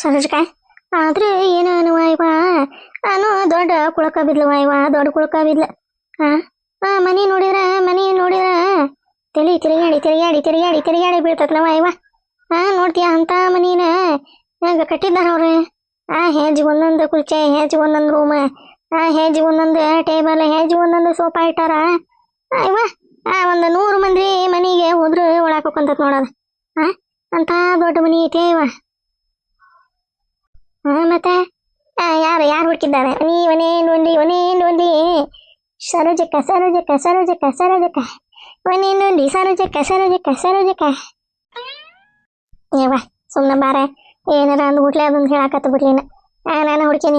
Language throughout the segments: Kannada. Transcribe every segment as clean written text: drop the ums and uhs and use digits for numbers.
ಸರೋಜಕ ಆದ್ರೆ ಏನೋ ಅನುವಾಯ್ವ ನಾನು ದೊಡ್ಡ ಕುಳಕ ಬಿದ್ಲವಾಯ್ವ ದೊಡ್ಡ ಕುಳಕ ಬಿದ್ಲ. ಮನಿ ನೋಡಿದ್ರ ತಲೆ ತಿರುಗಾಡಿ ಬೀಳ್ತತ್ಲವಾಯ್ವ. ನೋಡ್ತೀಯ ಅಂತ ಮನಿನ ಹೆಂಗ ಕಟ್ಟಿದ್ದಾರ ಅವ್ರೆ. ಹೇಜ್ ಒಂದೊಂದು ಕುರ್ಚೆ, ಹೇಜ್ ಒಂದೊಂದು ರೂಮ್, ಹೇಜ್ ಒಂದೊಂದು ಟೇಬಲ್, ಹೇಜ್ ಒಂದೊಂದು ಸೋಫಾ ಇಟ್ಟಾರ. ಅಯ್ವ ಒಂದು 100 ಮಂದಿ ಮನಿಗೆ ಹೋದ್ರು ಒಳಕ್ ಹೋಗ್ಕೊಂತತ್ ನೋಡೋದು. ಅಂತ ದೊಡ್ಡ ಮನಿ ಐತೆ ಇವ. ಮತ್ತೆ ಯಾರು ಹುಡುಕಿದ್ದಾರೆ? ನೀವನೇನು ಸರೋಜಕ್ಕ ಒನೇನುಂಡಿ ಸರೋಜಕ್ಕ. ಯವ್ವ ಸುಮ್ಮನೆ ಬಾರೆ, ಏನಾರ ಅಂದ್ಬಿಟ್ಲೆ ಅದೊಂದು ಹೇಳಾಕತ್ತ ಬಿಡ್ಲಿನ. ನಾನು ಹುಡ್ಕೇನಿ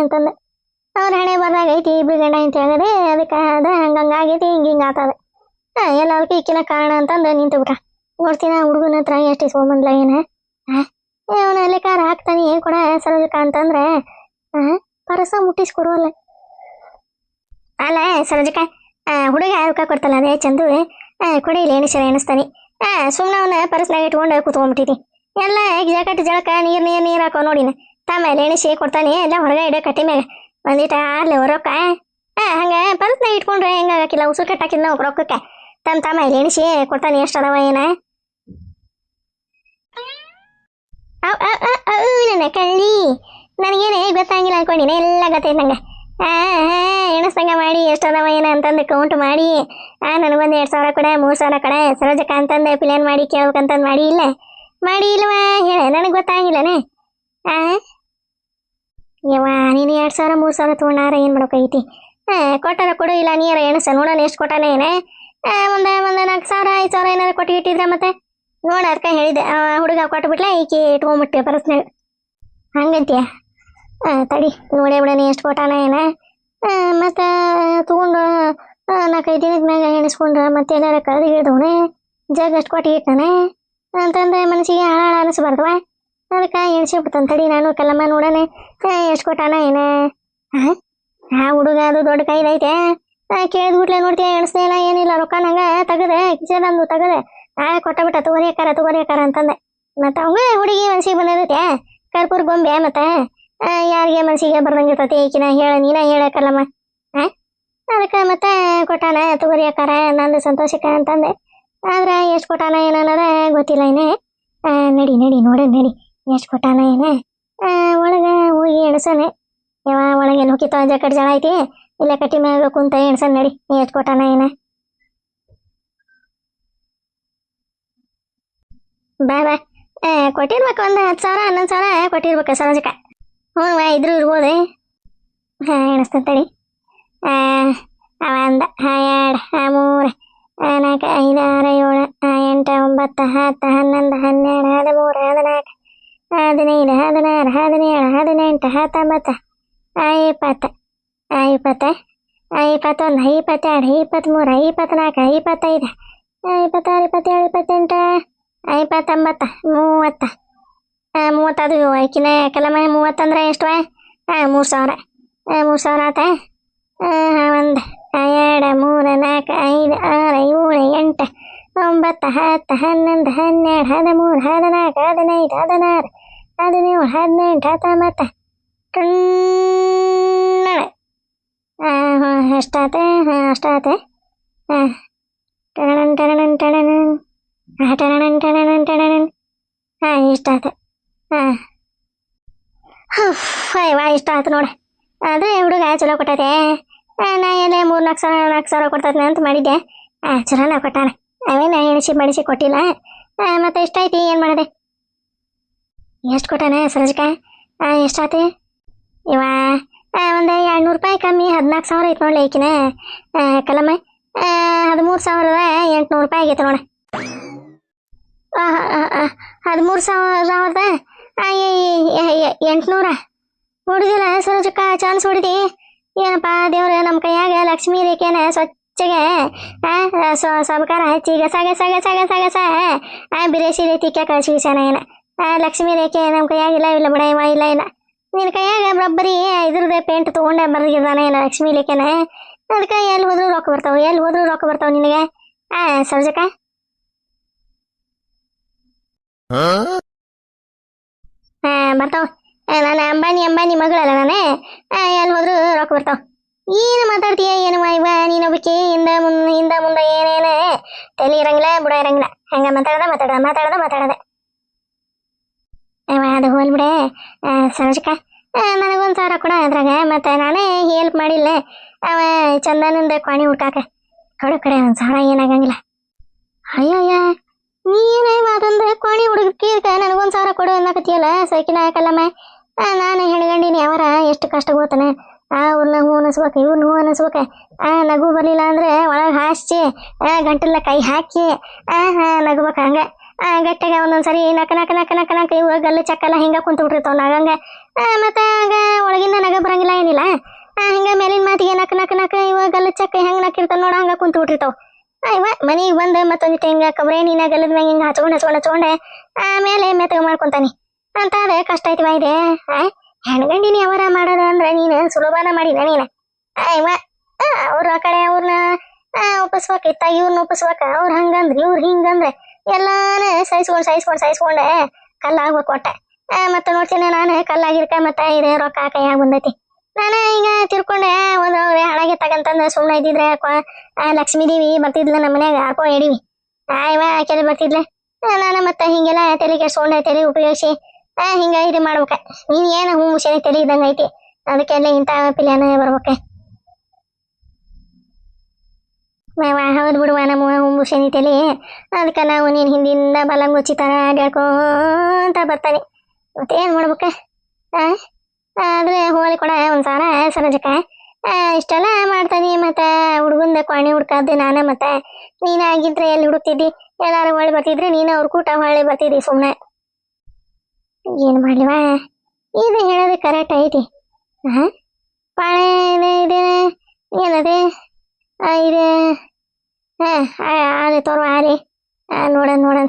ಅಂತಂದು ಅವ್ರ ಹಣೆ ಬರ್ದಾಗ ಐತಿ ಇಬ್ರು ಗಂಡ ಅಂತ ಹೇಳದೆ. ಅದಕ್ಕೆ ಅದ ಹಂಗಂಗಾಗೈತಿ, ಹಿಂಗ ಆತದ. ಎಲ್ಲದಕ್ಕೂ ಈಕಿನ ಕಾರಣ ಅಂತಂದು ನಿಂತು ಬಿಟ್ಟ. ನೋಡ್ತೀನ ಹುಡುಗನ ಹತ್ರ ಎಷ್ಟು ಇಸ್ಕೊಂಬಂದ್ಲ ಏನ. ಅವನ ಲೆಕ್ಕಾರ ಹಾಕ್ತಾನೆ ಕೊಡ ಸರೋಜಕ್ಕ ಅಂತಂದ್ರೆ ಪರಸ ಮುಟ್ಟಿಸ್ಕೊಡುವಲ್ಲ. ಅಲ್ಲ ಸರೋಜಕ್ಕ, ಹುಡುಗ ರೊಕ್ಕ ಕೊಡ್ತಲ್ಲ ಅದೇ ಚಂದು, ಕೊಡಿಲಿ ಎಣಿಸ್ತಾನೆ. ಸುಮ್ಮನೆ ಅವನ ಪರಸ್ನಾಗ ಇಟ್ಕೊಂಡು ಕೂತ್ಕೊಂಡ್ಬಿಟ್ಟಿದ್ದಿ. ಎಲ್ಲ ಜಳಕ ನೀರು ಹಾಕೋ ನೋಡಿನ. ತಮ್ಮ ಎಣಿಸಿ ಕೊಡ್ತಾನೆ ಎಲ್ಲ ಹೊರಗೆ ಇಡ ಕಟ್ಟಿ ಮ್ಯಾಗ ಒಂದಿಟ ಆರ್ಲಿ ರೊಕ್ಕ. ಹಂಗೆ ಪರಸ್ನಾಗ ಇಟ್ಕೊಂಡ್ರೆ ಹೆಂಗಾಕಿಲ್ಲ, ಉಸುರು ಕಟ್ಟಾಕಿದ್ ನಾವು ರೊಕ್ಕಕ್ಕೆ. ತಮ್ಮ ಎಣಿಸಿ ಕೊಡ್ತಾನೆ ಎಷ್ಟು ಅದಾವ ಏನ. ನನ್ನ ಕಳ್ಳಿ, ನನಗೇನೆ ಗೊತ್ತಾಗಿಲ್ಲ ಅನ್ಕೊಂಡಿನ, ಎಲ್ಲ ಗೊತ್ತೈತೆ ನಂಗೆ. ಎಣಿಸ್ದಂಗ ಮಾಡಿ ಎಷ್ಟು ಅದಾವ ಏನ ಅಂತಂದು ಕೌಂಟ್ ಮಾಡಿ ನನಗೊಂದು 2,000 ಕೊಡ, 3,000 ಕೊಡ ಸರೋಜಕ್ಕ ಅಂತಂದು ಪ್ಲಾನ್ ಮಾಡಿ ಕೇಳ್ಬೇಕಂತಂದು ಮಾಡಿ ಇಲ್ವಾ ಹೇಳ, ನನಗೆ ಗೊತ್ತಾಗಿಲ್ಲನೆ. ಯವ್ವ ನೀನು 2,000 3,000 ತೊಗೊಂಡಾರ ಏನು ಮಾಡೋಕೈತಿ? ಕೊಟ್ಟಾರ ಕೊಡು, ಇಲ್ಲ ನೀರ ಎಣಸ ನೋಡೋಣ ಎಷ್ಟು ಕೊಟ್ಟಾನ ಏನ. ಒಂದು 4,000 5,000 ಏನಾರು ಕೊಟ್ಟು ಇಟ್ಟಿದ್ರೆ ಮತ್ತೆ ನೋಡ. ಅದಕ್ಕೆ ಹೇಳಿದೆ, ಹುಡುಗ ಕೊಟ್ಬಿಟ್ಲ ಈಕಿ ಇಟ್ಕೊಂಡ್ಬಿಟ್ಟೆ ಪರಸ್ನಾಗ. ಹಂಗಂತೀಯ? ತಡಿ ನೋಡೇ ಬಿಡೋಣ ಎಷ್ಟು ಕೊಟ್ಟಾನ ಏನ. ಮತ್ತು ತೊಗೊಂಡು 4-5 ದಿನದ ಮ್ಯಾಗ ಎಣಿಸ್ಕೊಂಡ್ರೆ ಮತ್ತೆ ಎಲ್ಲಾರ ಕಳೆದು ಹಿಡಿದವನೆ ಜಗ್ ಅಷ್ಟು ಕೊಟ್ಟು ಇಟ್ಟಾನೆ ಅಂತಂದ್ರೆ ಮನಸ್ಸಿಗೆ ಹಾಳ ಅನಿಸ್ಬಾರ್ದವ. ಅದಕ್ಕೆ ಎಣಿಸಿಬಿಡ್ತಾನೆ. ತಡಿ ನಾನು ಕಲ್ಲಮ್ಮ ನೋಡೋಣ ಎಷ್ಟು ಕೊಟ್ಟಾನ ಏನ. ಹುಡುಗ ಅದು ದೊಡ್ಡ ಕೈದೈತೆ. ಕೇಳಿದ್ಬಿಟ್ಲೆ ನೋಡ್ತೀಯ, ಎಣಿಸ್ನೇ ಇಲ್ಲ ಏನಿಲ್ಲ, ರೊಕ್ಕ ನಂಗೆ ತೆಗದೆ ಕಿಸೆದಂದು ತೆಗದೆ ಕೊಟ್ಟಬಿಟ್ಟ. ತಗೋರಿಯಕಾರ ಅಂತಂದೆ. ಮತ್ತು ಅವಂಗ ಹುಡುಗಿ ಮನ್ಸಿಗೆ ಬಂದೈತೆ ಕರ್ಪೂರ ಗೊಂಬೆ. ಮತ್ತೆ ಯಾರಿಗೆ ಮನ್ಸಿಗೆ ಬರ್ದಂಗಿರ್ತತಿ ಈಕಿನ ನೀನ ಹೇಳಕ್ಕಲ್ಲಮ್ಮ. ಅದಕ್ಕೆ ಮತ್ತೆ ಕೊಟ್ಟಾನ ತಗೋರಿಯಕಾರ ನಂದು ಸಂತೋಷಕ್ಕ ಅಂತಂದೆ. ಆದ್ರೆ ಎಷ್ಟು ಕೊಟ್ಟಾನ ಏನನ್ನೋದ ಗೊತ್ತಿಲ್ಲ ಏನೇ. ನಡಿ ನೋಡೋಣ ನಡಿ ಎಷ್ಟು ಕೊಟ್ಟಾನ ಏನ. ಒಳಗೆ ಹೋಗಿ ಎಣಸನೆ. ಒಳಗೇನು ಹೋಗಿತ್ತು ಜಕಟ್ ಜಳ ಐತಿ, ಇಲ್ಲ ಕಟ್ಟಿ ಮ್ಯಾಗ ಕುಂತ ಎಣಸನ್ ನಡಿ ಎಷ್ಟು ಕೊಟ್ಟಾನ ಏನ. ಬಾ ಕೊಟ್ಟಿರ್ಬೇಕು, ಒಂದು 10,000 11,000 ಕೊಟ್ಟಿರ್ಬೇಕು ಸರೋಜಕ್ಕ. ಇದ್ರು ಇರ್ಬೋದು. ಎಣಿಸ್ತೇನೆ ತಡಿ. 1 2 3 4 5 6 7 8 9 10 11 12 13 14 15 16 17 18 19 20 21 22 23 24 25 26 27 28 30 30 ಅದು ಆಯ್ಕಿನ ಕಲಮ. 30 ಅಂದ್ರೆ ಎಷ್ಟು? 3,000 ಆತ. 1 2 3 4 5 6 7 8 9 10 11 12 13 14 15 16 17 18 19 ಎಷ್ಟಾತ? ಅಷ್ಟಾತ. ಇಷ್ಟಾತ. ಇಷ್ಟ ಆಯ್ತು ನೋಡ. ಆದ್ರೆ ಹುಡುಗ ಚಲೋ ಕೊಟ್ಟೈತೆ. ನಾ ಎಲ್ಲ 3-4,000 ಕೊಡ್ತೈತೆ ಅಂತ ಮಾಡಿದ್ದೆ. ಚಲೋನ ಕೊಟ್ಟಾನ. ಅವೇನ ಎಣಿಸಿ ಕೊಟ್ಟಿಲ್ಲ. ಮತ್ತೆ ಎಷ್ಟಾಯ್ತಿ ಏನು ಮಾಡಿದೆ? ಎಷ್ಟು ಕೊಟ್ಟಾನ ಸರೋಜಕ್ಕ? ಎಷ್ಟಾಯ್ತು? ಒಂದು 200 ರೂಪಾಯಿ ಕಮ್ಮಿ 14,000 ಐತೆ ನೋಡ್ಲಿ ಈಕಿನ ಕಲಮ್ಮ. 13,800 ರೂಪಾಯಿ ಆಗೈತೆ ನೋಡ. 13,800 ಹುಡುಗಿಲ್ಲ ಸರೋಜಕ್ಕ. ಚಾನ್ಸ್ ಹೊಡಿದಿ ಏನಪ್ಪ ದೇವ್ರ. ನಮ್ಮ ಕೈಯಾಗ ಲಕ್ಷ್ಮೀ ರೇಖೆನ ಸ್ವಚ್ಛಗೆ ಸಬಕಾರ ಹಚ್ಚಿ ಗಸ ಬಿರೇಸಿ ರೀತಿ ಕಳಿಸಿಸಾನ ಏನ. ಲಕ್ಷ್ಮೀ ರೇಖೆ ನಮ್ಮ ಕೈಯಾಗಿಲ್ಲ. ಇಲ್ಲ ಬಿಡ ಇಲ್ಲ ನಿನ್ನ ಕೈಯಾಗ ಬರೋಬ್ಬರಿ ಇದ್ರದ್ದೇ ಪೇಂಟ್ ತೊಗೊಂಡೆ ಬರ್ದಿದ್ದಾನೆ ಏನ ಲಕ್ಷ್ಮೀ ರೇಖೆನ. ಅದಕ್ಕೆ ಎಲ್ಲಿ ಹೋದ್ರೂ ರೊಕ್ಕ ಬರ್ತಾವ ನಿನಗೆ ಸರೋಜಕ್ಕ. ಬರ್ತಾವ. ನಾನು ಅಂಬಾನಿ ಮಗಳಲ್ಲ ನಾನೇ. ಎಲ್ಲಿ ಹೋದ್ರು ರೊಕ್ಕ ಬರ್ತಾವ. ಏನು ಮಾತಾಡ್ತೀಯ ಏನು ಇವ ನೀನೊಬ್ಬಕ್ಕೆ ಹಿಂದ ಮುಂದೆ ಏನೇನು ತಲೆ ಇರಂಗಿಲ್ಲ ಬುಡ ಇರಂಗಿಲ್ಲ. ಹಂಗ ಮಾತಾಡದ ಅದು ಹೋಲ್ ಬಿಡೆ. ಸರೋಜಕ್ಕ ನನಗೊಂದು 1,000 ಕೊಡ ಅದ್ರಾಗ. ಮತ್ತೆ ನಾನೇ ಹೆಲ್ಪ್ ಮಾಡಿಲ್ಲ ಅವ ಚಂದನಂದ ಕ್ವಾಣಿ ಹುಡ್ಕಾಕ. ಕಡೆ 1,000 ಏನಾಗಂಗಿಲ್ಲ. ಅಯ್ಯಯ್ಯ ನೀನೇ ಅದೊಂದು ಕೋಣಿ ಹುಡುಗಕ್ಕೆ ನನಗೊಂದು 1,000 ಕೊಡು ಅನ್ನಕತ್ತಿಯಲ್ಲ ಸೈಕಿನ ಹಾಕಲ್ಲಮ್ಮ. ನಾನು ಹೆಣ್ಗಂಡಿನಿ ಅವರ ಎಷ್ಟು ಕಷ್ಟ ಗೊತ್ತಾನೆ. ಅವ್ರನ್ನ ಹೂ ಅನಿಸ್ಬೇಕು ಇವ್ರನ್ನ ಹೂ ಅನಿಸ್ಬೇಕು. ನಗು ಬರಲಿಲ್ಲ ಅಂದ್ರೆ ಒಳಗೆ ಹಾಸಿ ಗಂಟಲ್ಲ ಕೈ ಹಾಕಿ ನಗ್ಬೇಕು. ಹಂಗೆ ಗಟ್ಟೆಗೆ ಒಂದೊಂದ್ಸರಿ ನಕ ಇವು ಗಲ್ಲು ಚಕ್ಕಲ್ಲ ಹಿಂಗೆ ಕುಂತು ಬಿಟ್ಟಿರ್ತಾವ ನಗಂಗೆ. ಮತ್ತೆ ಆಗ ಒಳಗಿಂದ ನಗ ಬರಂಗಿಲ್ಲ ಏನಿಲ್ಲ. ಹಿಂಗೆ ಮೇಲಿನ ಮಾತಿಗೆ ನಕ ಇವ ಗಲ್ಲು ಚಕ್ಕ ಹೆಂಗೆ ನಕ್ಕಿರ್ತಾವ ನೋಡ ಹಂಗೆ ಕುಂತು ಬಿಟ್ಟಿರ್ತಾವ. ಇವ ಮನೆಗೆ ಬಂದು ಮತ್ತೊಂದಿಟ್ಟು ಹಿಂಗೆ ಕಬ್ರೆ ನೀನ ಗಲ್ಲದ ಮ್ಯಾಗ ಹಿಂಗೆ ಹಚ್ಕೊಂಡೆ ಆಮೇಲೆ ಮೆತ್ತಗೆ ಮಾಡ್ಕೊತಾನೆ ಅಂತ. ಅದೇ ಕಷ್ಟ ಐತಿವ ಇದೆ. ಹೆಣ್ಗಂಡಿನಿ ಅವರ ಮಾಡೋದು ಅಂದ್ರೆ ನೀನು ಸುಲಭನ ಮಾಡಿದ ನೀನು. ಇವ ಅವ್ರ ಕಡೆ ಅವ್ರನ್ನ ಒಪ್ಪಿಸ್ಬೇಕು, ಇತ್ತ ಇವ್ರನ್ನ ಒಪ್ಪಿಸ್ಬೇಕ. ಅವ್ರು ಹಂಗಂದ್ರೆ ಇವ್ರು ಹಿಂಗಂದ್ರೆ ಎಲ್ಲಾನು ಸಹಿಸ್ಕೊಂಡೆ ಕಲ್ಲಾಗ್ಬೇಕು ಒಟ್ಟೆ. ಮತ್ತೆ ನೋಡ್ತೀನಿ ನಾನು ಕಲ್ಲಾಗಿರ್ಕ ಮತ್ತೆ ಇದೆ ರೊಕ್ಕ ಕೈಯಾಗ ಬಂದೈತಿ. ನಾನು ಈಗ ತಿರ್ಕೊಂಡೆ ಒಂದು ಹಳಗೆ ತಗಂತಂದು ಸುಮ್ಮನೆ ಇದ್ದಿದ್ರೆ ಲಕ್ಷ್ಮೀ ದೇವಿ ಬರ್ತಿದ್ಲ ನಮ್ಮ ಮನ್ಯಾಗ ಹಾಕೋ ಎಡಿವಿ. ಇವ ಆಕೆಲ್ಲ ಬರ್ತಿದ್ಲೆ. ನಾನು ಮತ್ತೆ ಹಿಂಗೆಲ್ಲ ತಲೆ ಕೆಡ್ಸ್ಕೊಂಡೆ ತಲೆ ಉಪಯೋಗಿಸಿ ಹಿಂಗ ಇದು ಮಾಡ್ಬೇಕ. ನೀನ್ ಏನು ಹೂ ಮುಷೇನಿ ತಲೆ ಇದ್ದಂಗ ಐತಿ. ಅದಕ್ಕೆಲ್ಲ ಇಂಥ ಪಿಲ್ಯಾನ ಬರ್ಬೇಕ. ಹೌದು ಬಿಡುವ ನಮ್ಮ ಹೂ ಮುಷೇನಿ ತಲೆ. ಅದಕ್ಕೆ ನಾವು ನೀನು ಹಿಂದಿಂದ ಬಲಂಗುಚ್ಚಿ ಥರ ಅಡ್ಯಾಡ್ಕೊಂತ ಬರ್ತಾನೆ. ಮತ್ತೇನು ಮಾಡ್ಬೇಕ? ಆದ್ರೆ ಹೋಲಿ ಕೊಡ 1,000 ಸರೋಜಕ್ಕ. ಇಷ್ಟೆಲ್ಲ ಮಾಡ್ತಾನೆ. ಮತ್ತೆ ಹುಡುಗಂದ ಕ್ವಾಣಿ ಹುಡ್ಕಾದ್ದೆ ನಾನೇ. ಮತ್ತೆ ನೀನಾಗಿದ್ರೆ ಎಲ್ಲಿ ಹುಡುಕ್ತಿದ್ದಿ? ಎಲ್ಲಾರು ಹೊಳ್ಳಿ ಬರ್ತಿದ್ರೆ ನೀನು ಅವ್ರ ಕೂಟ ಹೊಳ್ಳಿ ಬರ್ತಿದ್ದಿ ಸುಮ್ಮನೆ. ಏನು ಮಾಡ್ಲಿವ? ಇದು ಹೇಳೋದು ಕರೆಕ್ಟ್ ಐತಿ. ಪಾಳೆ ಇದೆ ಏನದೆ ಇದೆ. ಆಲೆ ತೋರುವ ಆಲೆ ನೋಡೋಣ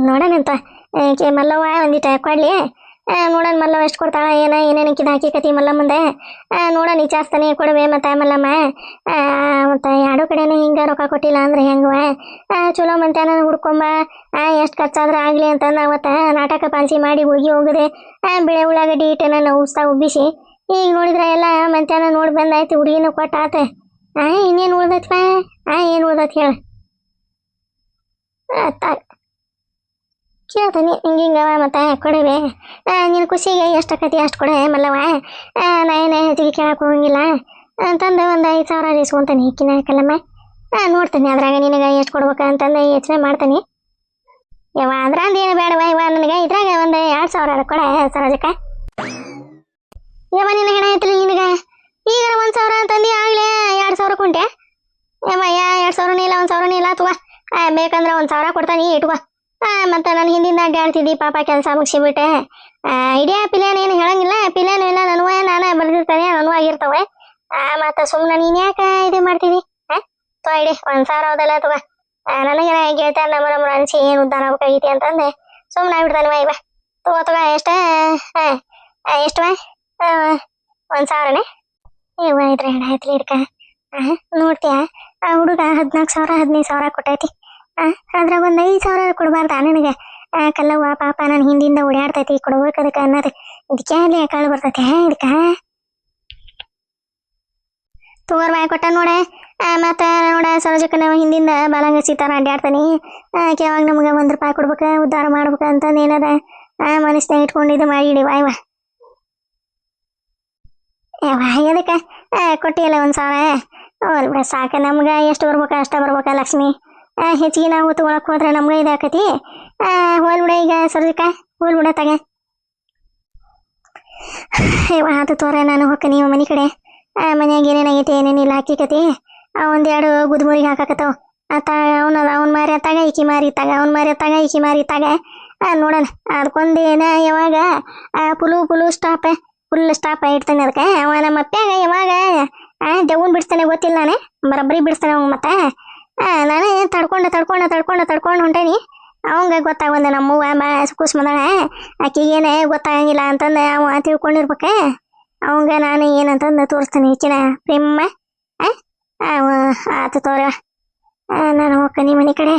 ನೋಡೋಣಂತ. ಮಲ್ಲವ್ವ ಒಂದಿಟ್ಟು ಕೊಡ್ಲಿ ನೋಡೋಣ. ಮಲ್ಲವ್ವ ಎಷ್ಟು ಕೊಡ್ತಾಳ ಏನೇನು ಹಾಕಿ ಕತಿ ಮಲ್ಲ ಮುಂದೆ ನೋಡೋಣ. ವಿಚಾರಿಸ್ತಾನೆ ಕೊಡುವೆ. ಮತ್ತೆ ಮಲ್ಲಮ್ಮ ಮತ್ತೆ ಎರಡು ಕಡೆನೇ ಹಿಂಗೆ ರೊಕ್ಕ ಕೊಟ್ಟಿಲ್ಲ ಅಂದ್ರೆ ಹೆಂಗವ? ಚಲೋ ಮಂತ್ಯಾನ ಹುಡ್ಕೊಂಬ ಎಷ್ಟು ಖರ್ಚಾದ್ರೆ ಆಗಲಿ ಅಂತಂದು ಅವತ್ತು ನಾಟಕ ಪಾಲಿಸಿ ಮಾಡಿ ಹುಡುಗಿ ಹೋಗದೆ ಬೆಳೆ ಉಳ್ಳಾಗಡ್ಡಿ ಇಟ್ಟನ ನಾವು ಉಬ್ಬಿಸಿ. ಈಗ ನೋಡಿದ್ರೆ ಎಲ್ಲ ಮಂತ್ಯಾನ ನೋಡಿ ಬಂದಾಯ್ತು. ಹುಡುಗಿನೂ ಕೊಟ್ಟ ಆತ. ಇನ್ನೇನು ಉಳ್ದೈತ್ವ? ಏನು ಉಳ್ದೈತಿ ಹೇಳ? ಕೇಳ್ತಾನೆ ಹಿಂಗಿಂಗವ ಮತ್ತೆ ಕೊಡುವೆ. ನೀನು ಖುಷಿಗೆ ಎಷ್ಟಕ್ಕತಿ ಅಷ್ಟು ಕೊಡೆ ಮಲ್ಲವ. ನಾನೇನೇ ಹೆಚ್ಚಿಗೆ ಕೇಳಕ್ಕೆ ಹೋಗಂಗಿಲ್ಲ ಅಂತಂದು ಒಂದು 5,000 ಇಸ್ಕೊಂತಾನೆ. ಹಿಕ್ಕಿನ ಕಲ್ಲಮ್ಮ ನೋಡ್ತಾನೆ ಅದ್ರಾಗ ನಿನಗೆ ಎಷ್ಟು ಕೊಡ್ಬೇಕ ಅಂತಂದು ಯೋಚನೆ ಮಾಡ್ತಾನೆ. ಅದ್ರಂದು ಏನು ಬೇಡವ ನನಗೆ ಇದ್ರಾಗ ಒಂದು 2,000 ಕೊಡೆ ಸರೋಜಕ್ಕ. ನಿನ್ನ ಹೆಣ ಐತಿಲ್ಲ ನಿನಗೆ ಈಗ 1,000 ಅಂತಂದು ಆಗಲೇ 2,000 ಕುಂಟೆ. 2,000 ಇಲ್ಲ 1,000 ಇಲ್ಲ ತುವ. ಬೇಕಂದ್ರೆ 1,000 ಕೊಡ್ತಾನೆ ಇಟ್ಕೋ. ಮತ್ತೆ ನಾನು ಹಿಂದಿಂದ ಅಡ್ಡಾಡ್ತಿದ್ದಿ ಪಾಪ ಕೆಲಸ ಮುಗಿಸಿಬಿಟ್ಟೆ. ಇಡೀ ಪಿಲ್ಯಾನ ಏನು ಹೇಳಂಗಿಲ್ಲ. ಪಿಲ್ಯಾನು ಇಲ್ಲ ನನವ ನಾನೇ ಬರ್ದಿರ್ತಾನೆ ನನೂ ಆಗಿರ್ತವೆ. ಮತ್ತೆ ಸುಮ್ಮನೆ ನೀನು ಯಾಕೆ ಇದು ಮಾಡ್ತಿದ್ದಿ? ತೋ ಇಡಿ 1,000 ಹೌದಲ್ಲ ತಗೋ. ನನಗೆ ಗೆಳತಿಯರ್ ನಮ್ಮ ಅನಿಸಿ ಏನು ಉದ್ದಾರ ಆಗ್ಬೇಕಾಗೈತಿ ಅಂತಂದೆ ಸುಮ್ಮನೆ ಆಗ್ಬಿಡ್ತಾನೆ. ಇವ ತಗೋ ಎಷ್ಟು 1,000ನೇ ಇವ ಇದ್ರೆ ಹೆಣ ಆಯ್ತಲಿ ಹಿಡ್ಕ. ನೋಡ್ತೀಯ ಆ ಹುಡುಗ 14,000 15,000 ಕೊಟ್ಟೈತಿ. ಅದ್ರಾಗ ಒಂದು 5,000 ಕೊಡಬಾರ್ದ ನನಗೆ? ಕಲ್ಲವ್ವ ಪಾಪ ನಾನು ಹಿಂದಿಂದ ಓಡಾಡ್ತೈತಿ ಕೊಡ್ಬೇಕು ಅದಕ್ಕೆ ಅನ್ನೋದು. ಇದಕ್ಕೆ ಅಲ್ಲಿ ಕಾಳು ಬರ್ತೈತಿ ಇದಕ್ಕೆ ತಗೋರ್ವ ಕೊಟ್ಟ ನೋಡ. ಮತ್ತೆ ನೋಡ ಸರೋಜಕ್ಕ ನಾವು ಹಿಂದಿಂದ ಬಾಲಂಗಸಿ ಥರ ಅಡ್ಡಾಡ್ತಾನೆ. ಯಾವಾಗ ನಮ್ಗೆ 1 ರೂಪಾಯಿ ಕೊಡ್ಬೇಕು ಉದ್ಧಾರ ಮಾಡ್ಬೇಕು ಅಂತಂದು ಏನದ ಮನಸ್ಸಿನಾಗ ಇಟ್ಕೊಂಡಿದ್ದು ಮಾಡಿಡಿ ವಾಯ್ವ. ಅದಕ್ಕೆ ಕೊಟ್ಟಿಯಲ್ಲ 1,000 ಹೋಲ್ ಬಿಡ ಸಾಕ. ನಮ್ಗೆ ಎಷ್ಟು ಬರ್ಬೇಕ ಅಷ್ಟ ಬರ್ಬೇಕ ಲಕ್ಷ್ಮಿ. ಹೆಚ್ಚಿಗೆ ನಾವು ತಗೊಳಕ್ ಹೋದ್ರೆ ನಮ್ಗೆ ಇದಾಕತಿ. ಹೋಲ್ ಬಿಡ ಈಗ ಸರೋಜಕ್ಕ ಹೋಲ್ ಬಿಡ ತಗ. ಅದು ತೋರ ನಾನು ಹೋಗ್ತೀನಿ ಮನೆ ಕಡೆ. ಮನ್ಯಾಗ ಏನೇನಾಗೈತಿ ಏನೇನಿಲ್ಲ ಹಾಕಿಕತಿ. 1-2 ಗುದ್ಮುರಿಗೆ ಹಾಕಾಕತ್ತಾವ. ಅವ್ನ ಮಾರಿ ಅತ್ತಾಗ ಈಕಿ ಮಾರಿ ಇತ್ತಾಗ ಅವ್ನ ಮಾರಿ ಅತ್ತಾಗ ಈಕಿ ಮಾರಿ ಇತ್ತಾಗ ನೋಡೋಣ. ಅದಕ್ಕೊಂದು ಯಾವಾಗ ಫುಲ್ ಸ್ಟಾಪ್ ಇಡ್ತಾನೆ ಅದಕ್ಕೆ. ಅವ ನಮ್ಮ ಅಪ್ಪ್ಯಾಗ ಯಾವಾಗ ದೆವ್ವನ್ ಬಿಡಿಸ್ತಾನೆ ಗೊತ್ತಿಲ್ಲ. ನಾನೇ ಬರಬ್ಬರಿ ಬಿಡಿಸ್ತಾನೆ ಅವ. ಮತ್ತೆ ನಾನು ತಡ್ಕೊಂಡು ಹೊಂಟೇನಿ. ಅವಂಗ ಗೊತ್ತಾಗೊಂದೆ ನಮ್ಮವ್ವ ಕೂಸ್ಮದಾಳ ಆಕಿಗೇನೆ ಗೊತ್ತಾಗಂಗಿಲ್ಲ ಅಂತಂದು ಅವ ತಿಳ್ಕೊಂಡಿರ್ಬೇಕ. ಅವಂಗ ನಾನು ಏನಂತಂದು ತೋರಿಸ್ತಾನೆ ಈಕಿನ ಪ್ರೇಮ. ಆತು ತೋರ ನಾನು ಹೋಗ್ತೀನಿ ಮನೆ ಕಡೆ.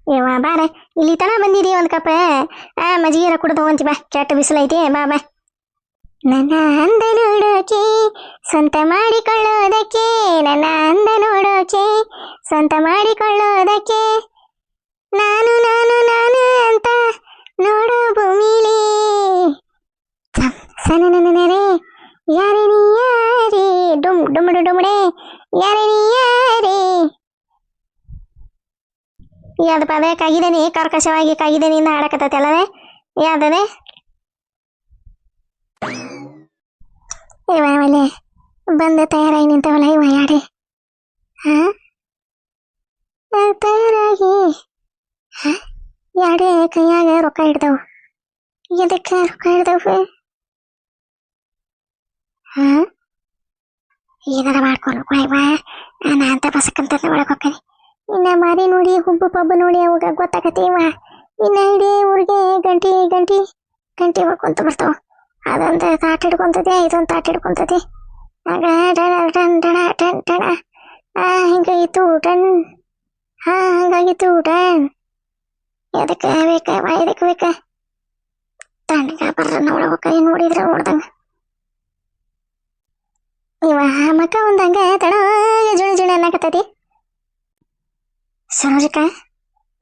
ಯವ್ವ ಬಾರ ಇಲ್ಲಿ ತನ ಬಂದಿರಿ ಒಂದು ಕಪ್ ಮಜ್ಜಿಗೆರ ಕುಡ್ದು ಹೋಂಚಿ ಬಾ ಕೆಟ್ಟ ಬಿಸಿಲೈತಿ ಬಾ ಬಾ. ನನ್ನ ಅಂದ ನೋಡೋಕೆ ಸ್ವಂತ ಮಾಡಿಕೊಳ್ಳೋದಕ್ಕೆ, ನನ್ನ ಅಂದ ನೋಡೋಕೆ ಸ್ವಂತ ಮಾಡಿಕೊಳ್ಳೋದಕ್ಕೆ, ನಾನು ನಾನು ನಾನು ಅಂತ ನೋಡೋ ಭೂಮಿಲಿ ಸನನನರೆ ಯಾರೇ ನೀ ಯಾರೇ ಡುಮ್ ಡುಮ್ಡು ಡುಮ್ಡೆ ಯಾರೇ ನೀ ಯಾರೇ. ಯಾವ್ದ ಪದೇ ಕಾಗಿದ್ದೇನೆ ಕರ್ಕಶವಾಗಿ ಕಾಗಿದ್ದೇನಿಂದ ಹಾಡಕತ್ತೈತೆ ಅಲ್ಲದೆ ಯಾವ್ದದೆ ಇವಲೆ ಬಂದ ತಯಾರಾಗಿ ನಿಂತವಲ್ಲ ಇವ ಯಾಡೆ ತಯಾರಾಗಿ ಯಾಡೆ ಕೈಯಾಗ ರೊಕ್ಕ ಹಿಡ್ದವು. ಎದಕ್ಕೆ ರೊಕ್ಕ ಹಿಡ್ದವು? ಏನಾರ ಮಾಡ್ಕೊಂಡು ನಾ ಅಂತ ಬಸಕ್ಕಂತ ಒಳಗೆ ಹೋಗ್ತೀನಿ. ಇನ್ನ ಮಾರಿ ನೋಡಿ ಹುಬ್ಬು ಪಬ್ಬು ನೋಡಿ ಅವಾಗ ಗೊತ್ತಾಗತ್ತೆ. ಇವ ಇನ್ನ ಇಡೀ ಊರಿಗೆ ಗಂಟಿ ಗಂಟಿ ಗಂಟಿ ಹೊಡ್ಕೊಂತ ಬರ್ತಾವ. ಅದೊಂದು ತಾಟ ಹಿಡ್ಕೊಂತದೆ, ಇದೊಂದು ತಾಟ ಹಿಡ್ಕೊಂತದೆ. ಆಗ ಡಣ ಡಣ ಡಣ ಡಣ ಡಣ ಹಿಂಗಾಗಿತ್ತು ಟನ್. ಹಂಗಾಗಿತ್ತು ಟನ್. ಎದಕ್ಕೆ ಬೇಕ ಎದಕ್ಕೆ ಬೇಕ ತಣ್ಣಗ ಬರ್ರ ನೋಡ್ಬೇಕ ನೋಡಿದ್ರ ನೋಡ್ದಂಗ ಇವ ಮಕ್ಕ ಒಂದಂಗ ತಡ ಜುಣ ಜುಣ ಅನ್ನಕತ್ತೈತಿ. ಸರೋಜಕ್ಕ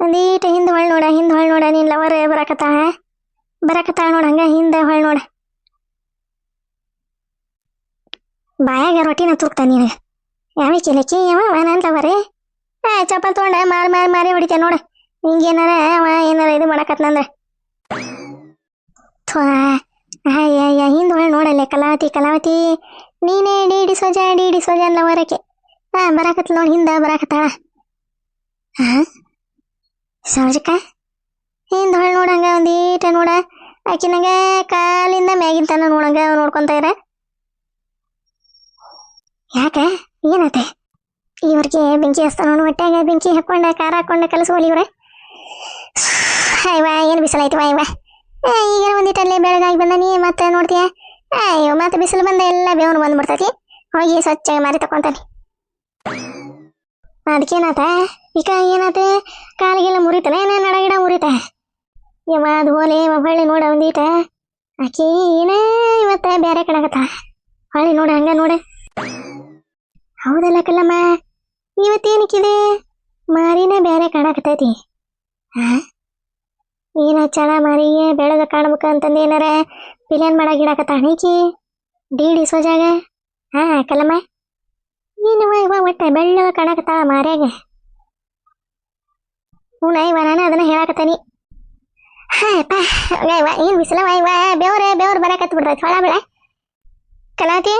ಒಂದೀಟ ಹಿಂದೆ ಹೊಳ್ ನೋಡ, ಹಿಂದೆ ಹೊಳ್ ನೋಡ. ನೀನ್ ಲವರ್ ಬರಕತ್ತಾಳ ನೋಡ, ಹಂಗ ಹಿಂದೆ ಹೊಳ್ ನೋಡ. ಬಾಯಾಗ ರೊಟ್ಟಿನ ತೂಗ್ತ ನೀನು. ಯಾವ ಕಿಲಕ್ಕಿ ಯಾವ ನನ್ ಲವರೇ ಚಪ್ಪಲ್ ತೊಗೊಂಡ ಮಾರಿ ಹೊಡಿತೇನೆ ನೋಡ. ಹಿಂಗೇನಾರ ಅವ ಏನಾರ ಇದು ಮಾಡಕತ್ನಂದ್ರೆ ಹಿಂದೆ ಹೊಳ್ ನೋಡಲ್ಲೇ ಕಲಾವತಿ ನೀನೇ ಡಿ ಸೋಜ ಲವರಕ್ಕೆ ಬರಾಕತ್ಲ ನೋಡಿ, ಹಿಂದ ಬರಾಕತ್ತಾಳ. ಸರೋಜಕ್ಕ ಹಿಂದೆ ಹೊಳ್ ನೋಡಂಗ ಒಂದೀಟ ನೋಡ. ಆಕಿನಂಗ ಕಾಲಿಂದ ಮ್ಯಾಗಿನ ತನ ನೋಡಂಗ ನೋಡ್ಕೊಂತ ಇರ. ಯಾಕ ಏನತೆ ಇವ್ರಿಗೆ ಬೆಂಕಿ ಹಚ್ತಾನ ಹೊಟ್ಟೆಗ ಬೆಂಕಿ ಹಾಕೊಂಡ ಖಾರ ಹಾಕೊಂಡ ಕಲಸೋಲಿ ಇವ್ರೆ. ಅಯ್ಯವ ಏನು ಬಿಸಿಲಾಯ್ತು ಇವ. ಈಗ ಒಂದಿಟ್ಟಲ್ಲೇ ಬೆಳಗಾಗಿ ಬಂದ ನೀ ಮತ್ತೆ ನೋಡ್ತೀಯ. ಅಯ್ಯೋ ಮತ್ತೆ ಬಿಸಿಲು ಬಂದ ಎಲ್ಲ ಬೇವನು ಬಂದ್ಬಿಡ್ತೈತಿ. ಹೋಗಿ ಸ್ವಚ್ಛ ಮಾರಿ ತಕೊಂತಾನೆ. ಅದಕ್ಕೇನಾತ ಈಗ ಏನಾತ ಕಾಲಿಗೆಲ್ಲ ಮುರಿತಲ್ಲ ಏನ ನಡಗಿಡ ಮುರಿತ. ಯವ ಅದು ಹೋಲೆ ಹೊಳ್ಳಿ ನೋಡ ಒಂದೀಟ. ಆಕಿ ಏನ ಇವತ್ತ ಬೇರೆ ಕಣಗತ್ತ ಹೊಳ್ಳಿ ನೋಡ ಹಂಗ ನೋಡ. ಹೌದಲ್ಲ ಕಲ್ಲಮ್ಮ, ಇವತ್ತೇನಕ್ಕಿದೆ ಮಾರಿನ ಬೇರೆ ಕಾಣಕತ್ತೈತಿ. ಏನ ಚಳ ಮಾರಿಗೆ ಬೆಳಗ ಕಾಣ್ಬೇಕ ಅಂತಂದು ಏನಾರ ಪಿಲಿಯನ್ ಮಾಡಾಗಿಡಕತ್ತ ಹಣಿಕಿ ಡಿ ಸೋಜಾಗ. ಕಲ್ಲಮ್ಮ ಏನು ಇವ ಒಟ್ಟ ಬೆಳ್ಳಗ ಕಾಣಕತ್ತ ಮಾರ್ಯಾಗ. ಹೂನ ಇವ ನಾನು ಅದನ್ನ ಹೇಳಕತ್ತಾನಿ. ಏನ್ ಬಿಸಿಲವ ಇವ ಬೆವ್ರ ಬರಕತ್ ಬಿಡ್ತೈತಿ ಹೊಳ ಬೆಳೆ. ಕಲಾತಿ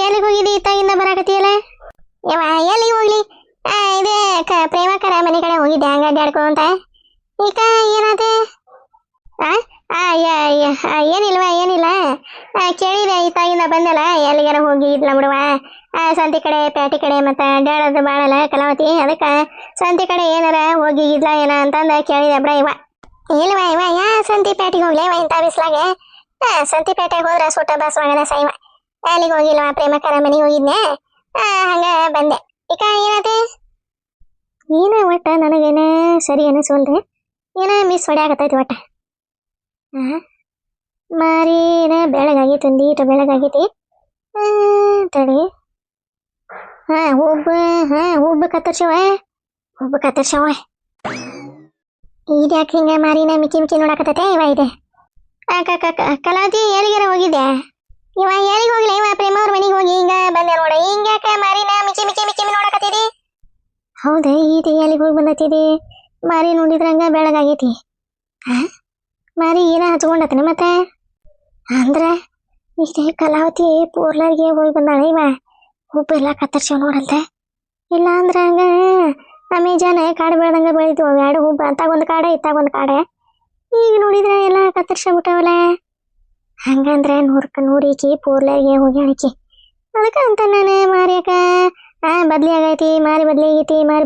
ಎಲ್ಲಿಗೆ ಹೋಗಿದ್ದಿ? ಇತ್ತಾಗಿಂದ ಬರಾಕತ್ತಿಯಲ್ಲ ಯವ ಎಲ್ಲಿಗೆ ಹೋಗ್ಲಿ? ಇದೇ ಪ್ರೇಮಕರ ಮನೆ ಕಡೆ ಹೋಗಿದ್ದೆ ಹಂಗ ಅಡ್ಡಾಡ್ಕೊಂತ. ಈಗ ಏನಾದೆ? ಏನಿಲ್ಲ ಕೇಳಿದೆ ಇತ್ತಾಗಿಂದ ಬಂದಲ್ಲ ಎಲ್ಲಿಗಾರ ಹೋಗಿದ್ಲ ಬಿಡುವ. ಸಂತಿ ಕಡೆ ಪ್ಯಾಟಿ ಕಡೆ ಮತ್ತೆ ಅಡ್ಡಾಡೋದು ಬಾಳಲ್ಲ ಕಲಾವತಿ, ಅದಕ್ಕೆ ಸಂತಿ ಕಡೆ ಏನಾರ ಹೋಗಿದ್ಲ ಏನ ಅಂತಂದ ಕೇಳಿದೆ ಬಿಡ. ಇಲ್ವಾ ಇವ ಯಾ ಸಂತಿ ಪ್ಯಾಟಿಗೆ ಹೋಗ್ಲಿ ಇವ ಇಂಥ ಬಿಸ್ಲಾಗೆ? ಸಂತಿ ಪ್ಯಾಟೆಗೆ ಹೋದ್ರ ಸೂಟ ಬಸ್ ಒಳಗದ ಸೈವ. ಅಲ್ಲಿಗೆ ಹೋಗಿಲ್ವಾ ಪ್ರೇಮಕರ ಮನೆಗೆ ಹೋಗಿದ್ನೆ ಹಂಗ ಬಂದೆ. ಈಗ ಏನತೆ ಏನ ಒಟ್ಟ ನನಗೇನ ಸರಿ ಅನಿಸೋಲ್ರಿ. ಏನ ಮಿಸ್ ಹೊಡ್ಯಾಕತ್ತೈತಿ ಒಟ್ಟ. ಮಾರಿನ ಬೆಳಗಾಗೈತಿ ಒಂದೀಟ ಬೆಳಗಾಗೈತಿ. ತಡಿ ಹುಬ್ಬು ಕತ್ತರ್ಸವ ಇದ್ಯಾಕೆ ಹಿಂಗ ಮಾರಿನ ಮಿಕ್ಕಿ ನೋಡಾಕತ್ತೈತೆ ಇವ ಇದೆ. ಕಲಾವತಿ ಎಲ್ಲಿಗಾರ ಹೋಗಿದ್ದೆ? ಇವ ಎಲ್ಲಿಗೆ ಹೋಗ್ಲಿ? ಇವ ಪ್ರೇಮ ಅವ್ರ ಮನೆಗೆ ಹೋಗಿ ಹಿಂಗ ಬಂದೆ ನೋಡ. ಹಿಂಗ್ಯಾಕ ಮಾರಿನ ಮಿಕ್ಕಿ ನೋಡಕತ್ತಿದಿ? ಹೌದ ಈತಿ ಎಲ್ಲಿಗೆ ಹೋಗಿ ಬಂದತ್ತಿದಿ? ಮಾರಿ ನೋಡಿದ್ರಂಗ ಬೆಳಗಾಗೈತಿ. ಮಾರಿ ಏನ ಹಚ್ಕೊಂಡತನಿ ಮತ್ತೆ ಅಂದ್ರ ಇದೇ ಕಲಾವತಿ ಪೂರ್ಲರ್ಗೆ ಹೋಗಿ ಬಂದಾಳ. ಇವ ಹುಬ್ಬು ಎಲ್ಲ ಕತ್ತರ್ಸವ್ ನೋಡಂತೆ. ಇಲ್ಲ ಅಂದ್ರ ಹಂಗ ಅಮೆಜಾನ ಕಾಡು ಬೆಳ್ದಂಗ ಬೆಳಿತೀವ ಎರಡು ಹುಬ್ಬ ಅಂತಾಗ ಒಂದು ಕಾಡೆ ಇತ್ತಾಗ ಒಂದು ಕಾಡೆ. ಈಗ ನೋಡಿದ್ರ ಎಲ್ಲ ಕತ್ತರ್ಸಬಿಟ್ಟವಲ್ಲ. ಹಂಗಂದ್ರೆ ನೂರೀಕಿ ಪೂರ್ಲರ್ಗೆ ಹೋಗಿ ಅಳಿಕಿ. ಅದಕ್ಕೆ ಅಂತ ನಾನು ಮಾರಿಯಕ ಬದ್ಲಿ ಆಗೈತಿ ಮಾರಿ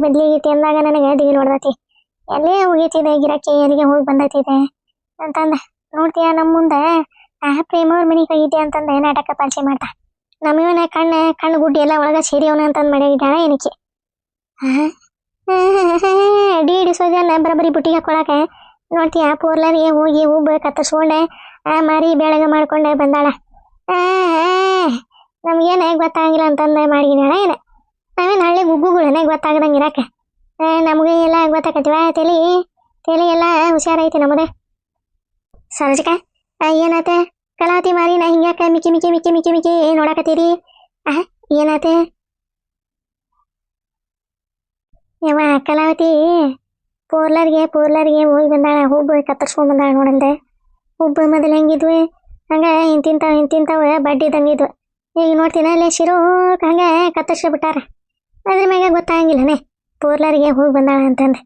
ಬದ್ಲಿಗೈತಿ ಅಂದಾಗ ನನಗೆ ದಿಗಿ ನೋಡ್ದತಿ. ಎಲ್ಲೇ ಹೋಗೈತಿದೆ ಗಿರಾಕಿ ಎಲ್ಲಿಗೆ ಹೋಗಿ ಬಂದೈತಿದೆ ಅಂತಂದ ನೋಡ್ತೀಯ. ನಮ್ಮ ಮುಂದೆ ಪ್ರೇಮ ಅವ್ರ ಮನೆಗೆ ಹೋಗಿದ್ದೆ ಅಂತಂದ ನಾಟಕ ಪರಿಚಯ ಮಾಡ್ತಾ. ನಮ್ಮವನ ಕಣ್ಣು ಗುಡ್ಡಿ ಎಲ್ಲ ಒಳಗ ಸೇರಿಯವನ ಅಂತಂದು ಮಾಡಿದ್ದಾಳ ಏನಕ್ಕೆ. ಡಿ ಡಿ ಸೋಜನ್ನ ಬರಬರಿ ಬುಟ್ಟಿಗೆ ಹಾಕೊಳಕ್ಕೆ ನೋಡ್ತೀಯ ಪೂರ್ಲರಿಗೆ ಹೋಗಿ ಹೂವು ಕತ್ತರಿಸ್ಕೊಂಡೆ ಮಾರಿ ಬೆಳಗ್ಗೆ ಮಾಡ್ಕೊಂಡೆ ಬಂದಾಳ. ನಮ್ಗೇನೆ ಗೊತ್ತಾಗಿಲ್ಲ ಅಂತಂದು ಮಾಡಿದಾಳ ಏನ. ನಾವೇನು ಹಳ್ಳಿ ಗುಗ್ಗುಗಳನ್ನೇ ಗೊತ್ತಾಗದಂಗೆ ಇರಕ್ಕೆ ನಮಗೆ ಎಲ್ಲ ಗೊತ್ತಾಕತಿವ. ತಲೆ ತಲೆ ಎಲ್ಲ ಹುಷಾರೈತಿ ನಮ್ಮದೇ. ಸರೋಜಕ ಏನಾತೆ ಕಲಾವತಿ ಮಾರಿ ನಾ ಹಿಂಗ್ಯಾಕ ಮಿಕ್ಕಿ ಮಿಕ್ಕಿ ಮಿಕ್ಕಿ ಮಿಕ್ಕಿ ಮಿಕ್ಕಿ ನೋಡಕತ್ತೀರಿ? ಏನಾತೆ ಯವ್ವ? ಕಲಾವತಿ ಪೂರ್ಲರ್ಗೆ ಹೋಗಿ ಬಂದಾಳ, ಹೂವು ಕತ್ತರಿಸ್ಕೊಂಡ್ ಬಂದಾಳ ನೋಡಲ್ದೆ. ಹೂವು ಮೊದಲು ಹೆಂಗಿದ್ವಿ ಹಂಗೆ ಇಂತಿಂತವ ಬಡ್ಡಿ ಇದ್ದಂಗಿದ್ವು. ಈಗ ನೋಡ್ತೀನಿ ಅಲ್ಲೇ ಶಿರೋಕ್ ಹಂಗೆ ಕತ್ತರಿಸ್ಬಿಟ್ಟಾರ. ಅದ್ರ ಮ್ಯಾಗ ಗೊತ್ತಾಗಂಗಿಲ್ಲನೆ ಪೂರ್ಲರ್ಗೆ ಹೋಗಿ ಬಂದಾಳ ಅಂತಂದು.